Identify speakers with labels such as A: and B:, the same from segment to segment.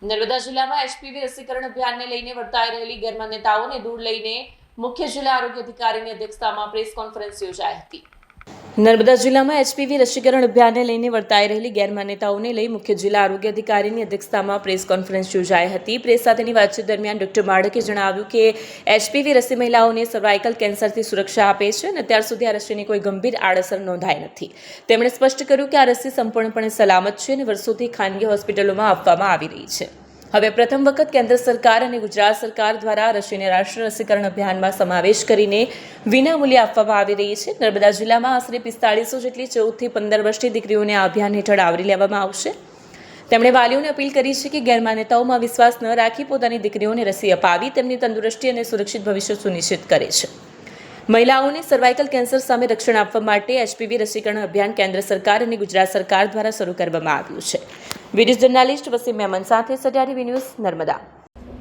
A: નર્મદા જિલ્લામાં એચપીવી રસીકરણ અભિયાનને લઈને વર્તાઈ રહેલી ગેરમાન્યતાઓને દૂર લઈને મુખ્ય જિલ્લા આરોગ્ય અધિકારીની અધ્યક્ષતામાં પ્રેસ કોન્ફરન્સ યોજાઈ હતી। નર્મદા જિલ્લામાં એચપીવી રસીકરણ અભિયાનને લઈને વર્તાઈ રહેલી ગેરમાન્યતાઓને લઈ મુખ્ય જિલ્લા આરોગ્ય અધિકારીની અધ્યક્ષતામાં પ્રેસ કોન્ફરન્સ યોજાઈ હતી। પ્રેસ સાથેની વાતચીત દરમિયાન ડોક્ટર માડકે જણાવ્યું કે એચપીવી રસી મહિલાઓને સર્વાઇકલ કેન્સરથી સુરક્ષા આપે છે અને અત્યાર સુધી આ રસીની કોઈ ગંભીર આડઅસર નોંધાઈ નથી। તેમણે સ્પષ્ટ કર્યું કે આ રસી સંપૂર્ણપણે સલામત છે અને વર્ષોથી ખાનગી હોસ્પિટલોમાં આપવામાં આવી રહી છે। હવે પ્રથમ વખત કેન્દ્ર સરકાર અને ગુજરાત સરકાર દ્વારા રસીને રાષ્ટ્રીય રસીકરણ અભિયાનમાં સમાવેશ કરીને વિનામૂલ્યે આપવામાં આવી રહી છે। નર્મદા જિલ્લામાં આશરે 4500 જેટલી 14 થી 15 વર્ષની દીકરીઓને આ અભિયાન હેઠળ આવરી લેવામાં આવશે। તેમણે વાલીઓને અપીલ કરી છે કે ગેરમાન્યતાઓમાં વિશ્વાસ ન રાખી પોતાની દીકરીઓને રસી અપાવી તેમની તંદુરસ્તી અને સુરક્ષિત ભવિષ્ય સુનિશ્ચિત કરે છે। મહિલાઓને સર્વાઇકલ કેન્સર સામે રક્ષણ આપવા માટે એચપીવી રસીકરણ અભિયાન કેન્દ્ર સરકાર અને ગુજરાત સરકાર દ્વારા શરૂ કરવામાં આવ્યું છે। વિડીયો જર્નાલિસ્ટ વસીમ મેમન સાથે સજારી news Narmada.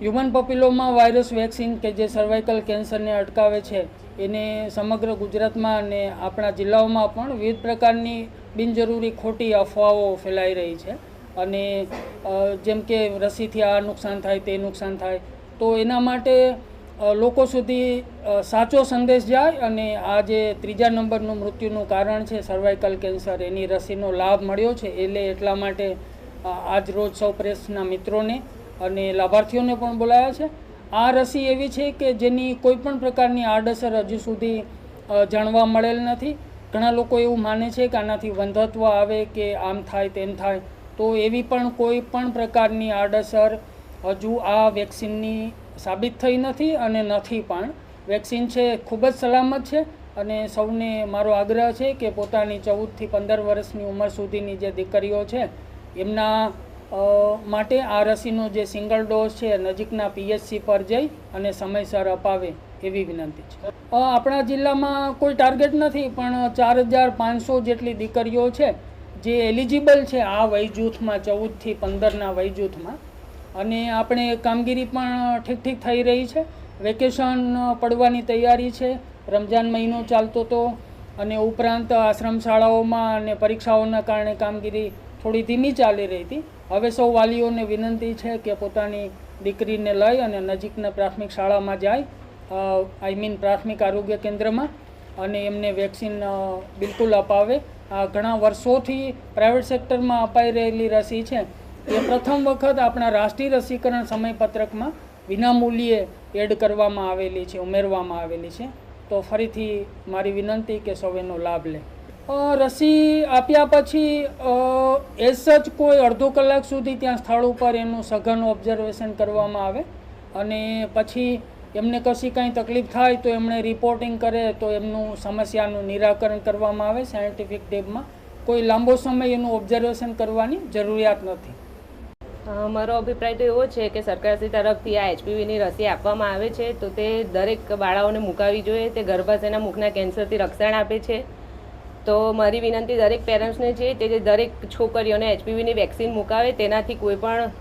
B: Human papilloma virus vaccine કે જે સર્વાઇકલ કેન્સરને અટકાવે છે એને સમગ્ર ગુજરાતમાં અને આપણા જિલ્લાઓમાં પણ વિવિધ પ્રકારની બિનજરૂરી ખોટી અફવાઓ ફેલાઈ રહી છે અને જેમ કે રસીથી આ નુકસાન થાય તે નુકસાન થાય તો એના માટે લોકો સુધી સાચો સંદેશ જાય અને આ જે 3જા નંબરનું મૃત્યુનું કારણ છે સર્વાઇકલ કેન્સર એની રસીનો લાભ મળ્યો છે એટલા માટે આજ રોજ સૌ પ્રેસના મિત્રોને અને લાભાર્થીઓને પણ બોલાયા છે। આ રસી એવી છે કે જેની કોઈ પણ પ્રકારની આડઅસર હજુ સુધી જાણવા મળેલ નથી। ઘણા લોકો એવું માને છે કે આનાથી વંધત્વ આવે કે આમ થાય તેમ થાય, તો એવી પણ કોઈ પણ પ્રકારની આડઅસર હજુ આ વેક્સિનની સાબિત થઈ નથી અને નથી પણ। વેક્સિન છે ખૂબ જ સલામત છે અને સૌને મારો આગ્રહ છે કે પોતાની 14 થી 15 વર્ષની ઉંમર સુધીની જે દીકરીઓ છે એમના માટે આ રસીનો જે સિંગલ ડોઝ છે નજીકના પીએચસી પર જઈ અને સમયસર અપાવે એવી વિનંતી છે। આપણા જિલ્લામાં કોઈ ટાર્ગેટ નથી પણ 4500 જેટલી દીકરીઓ છે જે એલિજિબલ છે આ વય જૂથમાં 14 થી 15ના વય જૂથમાં અને આપણે કામગીરી પણ ઠીક થઈ રહી છે। વેકેશન પડવાની તૈયારી છે, રમજાન મહિનો ચાલતો હતો અને ઉપરાંત આશ્રમ શાળાઓમાં અને પરીક્ષાઓના કારણે કામગીરી થોડી ધીમી ચાલી રહી હતી। હવે સૌ વાલીઓને વિનંતી છે કે પોતાની દીકરીને લઈ અને નજીકના પ્રાથમિક શાળામાં જાય, પ્રાથમિક આરોગ્ય કેન્દ્રમાં, અને એમને વેક્સિન બિલકુલ અપાવે। આ ઘણા વર્ષોથી પ્રાઇવેટ સેક્ટરમાં અપાઈ રહેલી રસી છે એ પ્રથમ વખત આપણા રાષ્ટ્રીય રસીકરણ સમયપત્રકમાં વિનામૂલ્યે એડ કરવામાં આવેલી છે, ઉમેરવામાં આવેલી છે। તો ફરીથી મારી વિનંતી કે સૌ એનો લાભ લે। રસી આપ્યા પછી એઝ સચ કોઈ અડધો કલાક સુધી ત્યાં સ્થળ ઉપર એનું સઘન ઓબ્ઝર્વેશન કરવામાં આવે અને પછી એમને કશી કાંઈ તકલીફ થાય તો એમણે રિપોર્ટિંગ કરે તો એમનું સમસ્યાનું નિરાકરણ કરવામાં આવે સાયન્ટિફિક ટેબમાં। કોઈ લાંબો સમય એનું ઓબ્ઝર્વેશન કરવાની જરૂરિયાત નથી।
C: મારો અભિપ્રાય તો એવો છે કે સરકારશ્રી તરફથી આ એચપીવીની રસી આપવામાં આવે છે તો તે દરેક બાળાઓને મુકાવવી જોઈએ। તે ગર્ભાશયના મુખના કેન્સરથી રક્ષણ આપે છે। તો મારી વિનંતી દરેક પેરેન્ટ્સને છે તે જે દરેક છોકરીઓને એચપીવીની વેક્સિન મુકાવે તેનાથી કોઈ પણ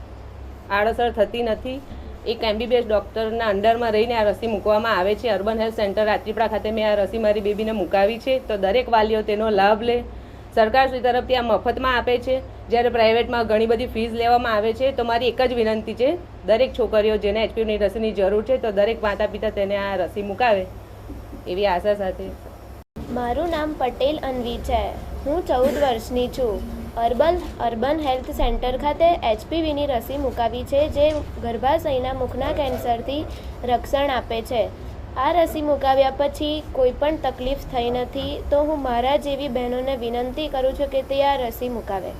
C: આડઅસર થતી નથી। એક MBBS ડૉક્ટરના અંડરમાં રહીને આ રસી મૂકવામાં આવે છે। અર્બન હેલ્થ સેન્ટર રાજપીપળા ખાતે મેં આ રસી મારી બેબીને મુકાવી છે તો દરેક વાલીઓ તેનો લાભ લે। સરકારશ્રી તરફથી આ મફતમાં આપે છે જ્યારે પ્રાઇવેટમાં ઘણી બધી ફીસ લેવામાં આવે છે। તો મારી એક જ વિનંતી છે દરેક છોકરીઓ જેને એચપીવીની રસીની જરૂર છે તો દરેક માતા પિતા તેને આ રસી મુકાવે એવી આશા સાથે।
D: મારું નામ પટેલ અન્વી છે। હું 14 વર્ષની છું। અર્બન હેલ્થ સેન્ટર ખાતે એચપીવીની રસી મુકાવી છે જે ગર્ભાશયના મુખના કેન્સરથી રક્ષણ આપે છે। આ રસી મુકાવ્યા પછી કોઈ પણ તકલીફ થઈ નથી તો હું મારા જેવી બહેનોને વિનંતી કરું છું કે તે આ રસી મુકાવે।